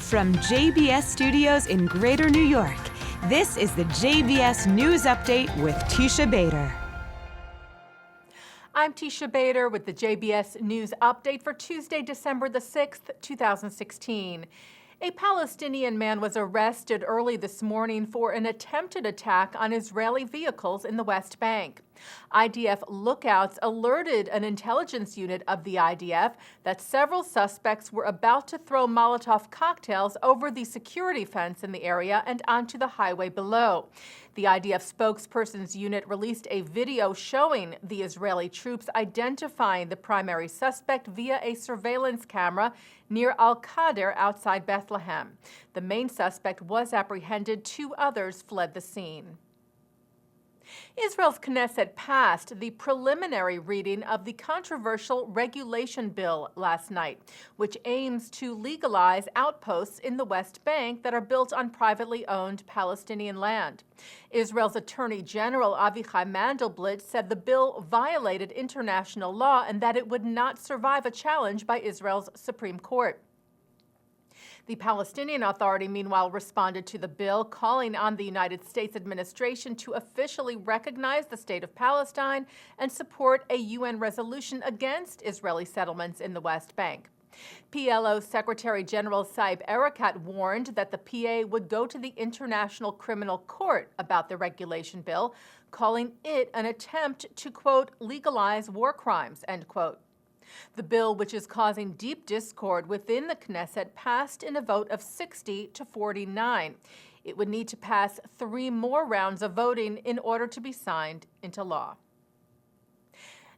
From JBS Studios in Greater New York, this is the JBS News Update with Teisha Bader. I'm Teisha Bader with the JBS News Update for Tuesday, December the 6th, 2016. A Palestinian man was arrested early this morning for an attempted attack on Israeli vehicles in the West Bank. IDF lookouts alerted an intelligence unit of the IDF that several suspects were about to throw Molotov cocktails over the security fence in the area and onto the highway below. The IDF spokesperson's unit released a video showing the Israeli troops identifying the primary suspect via a surveillance camera near Al-Qadir outside Bethlehem. The main suspect was apprehended. 2 others fled the scene. Israel's Knesset passed the preliminary reading of the controversial regulation bill last night, which aims to legalize outposts in the West Bank that are built on privately owned Palestinian land. Israel's Attorney General Avichai Mandelblit said the bill violated international law and that it would not survive a challenge by Israel's Supreme Court. The Palestinian Authority, meanwhile, responded to the bill, calling on the United States administration to officially recognize the state of Palestine and support a UN resolution against Israeli settlements in the West Bank. PLO Secretary General Saeb Erekat warned that the PA would go to the International Criminal Court about the regulation bill, calling it an attempt to, quote, legalize war crimes, end quote. The bill, which is causing deep discord within the Knesset, passed in a vote of 60 to 49. It would need to pass 3 more rounds of voting in order to be signed into law.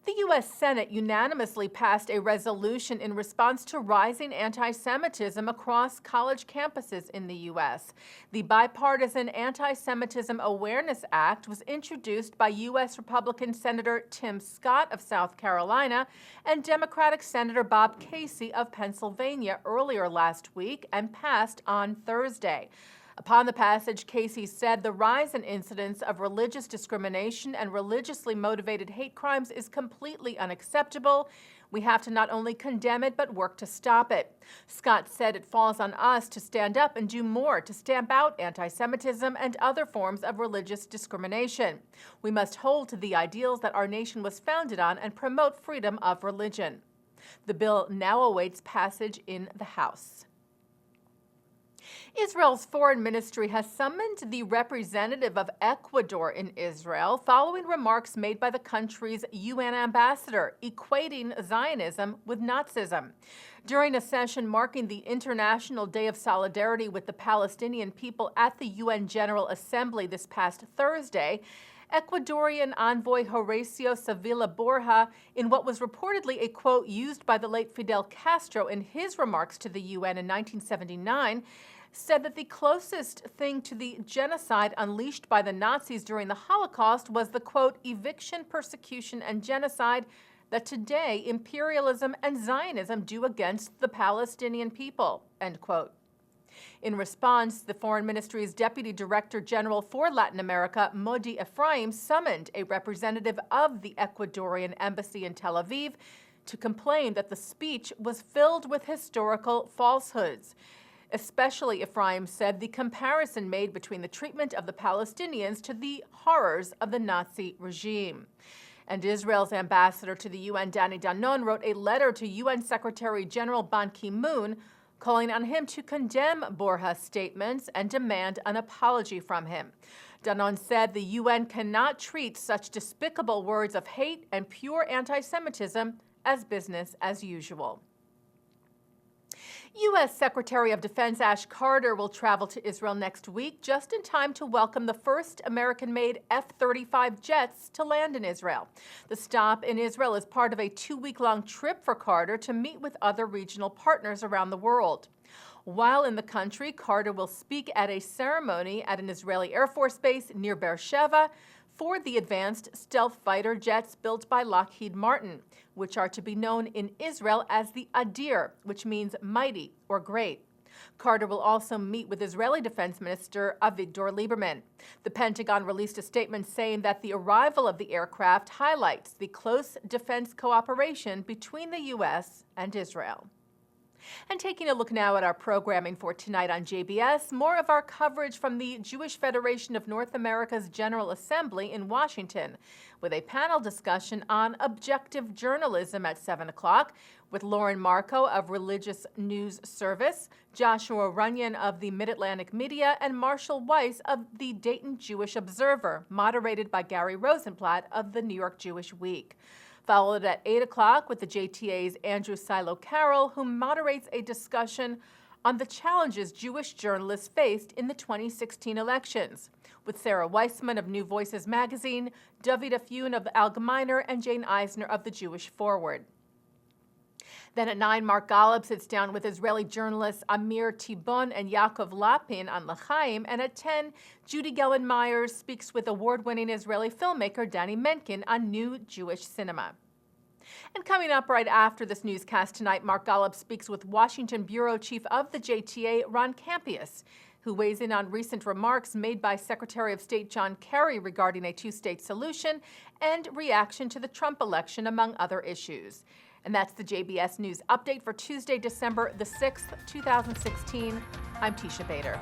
The U.S. Senate unanimously passed a resolution in response to rising anti-Semitism across college campuses in the U.S. The Bipartisan Anti-Semitism Awareness Act was introduced by U.S. Republican Senator Tim Scott of South Carolina and Democratic Senator Bob Casey of Pennsylvania earlier last week and passed on Thursday. Upon the passage, Casey said the rise in incidents of religious discrimination and religiously motivated hate crimes is completely unacceptable. We have to not only condemn it, but work to stop it. Scott said it falls on us to stand up and do more to stamp out anti-Semitism and other forms of religious discrimination. We must hold to the ideals that our nation was founded on and promote freedom of religion. The bill now awaits passage in the House. Israel's foreign ministry has summoned the representative of Ecuador in Israel following remarks made by the country's UN ambassador, equating Zionism with Nazism. During a session marking the International Day of Solidarity with the Palestinian people at the UN General Assembly this past Thursday, Ecuadorian envoy Horacio Sevilla Borja, in what was reportedly a quote used by the late Fidel Castro in his remarks to the UN in 1979, said that the closest thing to the genocide unleashed by the Nazis during the Holocaust was the, quote, eviction, persecution, and genocide that today imperialism and Zionism do against the Palestinian people, end quote. In response, the Foreign Ministry's Deputy Director General for Latin America, Modi Ephraim, summoned a representative of the Ecuadorian embassy in Tel Aviv to complain that the speech was filled with historical falsehoods. Especially, Ephraim said, the comparison made between the treatment of the Palestinians to the horrors of the Nazi regime. And Israel's ambassador to the UN, Danny Danon, wrote a letter to UN Secretary General Ban Ki-moon calling on him to condemn Borja's statements and demand an apology from him. Danon said the UN cannot treat such despicable words of hate and pure anti-Semitism as business as usual. U.S. Secretary of Defense Ash Carter will travel to Israel next week just in time to welcome the first American-made F-35 jets to land in Israel. The stop in Israel is part of a 2-week-long trip for Carter to meet with other regional partners around the world. While in the country, Carter will speak at a ceremony at an Israeli Air Force base near Beersheba for the advanced stealth fighter jets built by Lockheed Martin, which are to be known in Israel as the Adir, which means mighty or great. Carter will also meet with Israeli Defense Minister Avigdor Lieberman. The Pentagon released a statement saying that the arrival of the aircraft highlights the close defense cooperation between the U.S. and Israel. And taking a look now at our programming for tonight on JBS, more of our coverage from the Jewish Federation of North America's General Assembly in Washington, with a panel discussion on objective journalism at 7 o'clock, with Lauren Marco of Religious News Service, Joshua Runyon of the Mid-Atlantic Media, and Marshall Weiss of the Dayton Jewish Observer, moderated by Gary Rosenblatt of the New York Jewish Week. Followed at 8 o'clock with the JTA's Andrew Silo-Carroll, who moderates a discussion on the challenges Jewish journalists faced in the 2016 elections, with Sarah Weissman of New Voices magazine, David Afune of the Allgemeiner, and Jane Eisner of the Jewish Forward. Then at 9, Mark Golub sits down with Israeli journalists Amir Tibon and Yaakov Lapin on L'chaim, and at 10, Judy Gelman-Myers speaks with award-winning Israeli filmmaker Danny Menken on new Jewish cinema. And coming up right after this newscast tonight, Mark Golub speaks with Washington Bureau Chief of the JTA, Ron Campius, who weighs in on recent remarks made by Secretary of State John Kerry regarding a two-state solution and reaction to the Trump election, among other issues. And that's the JBS News Update for Tuesday, December the 6th, 2016. I'm Teisha Bader.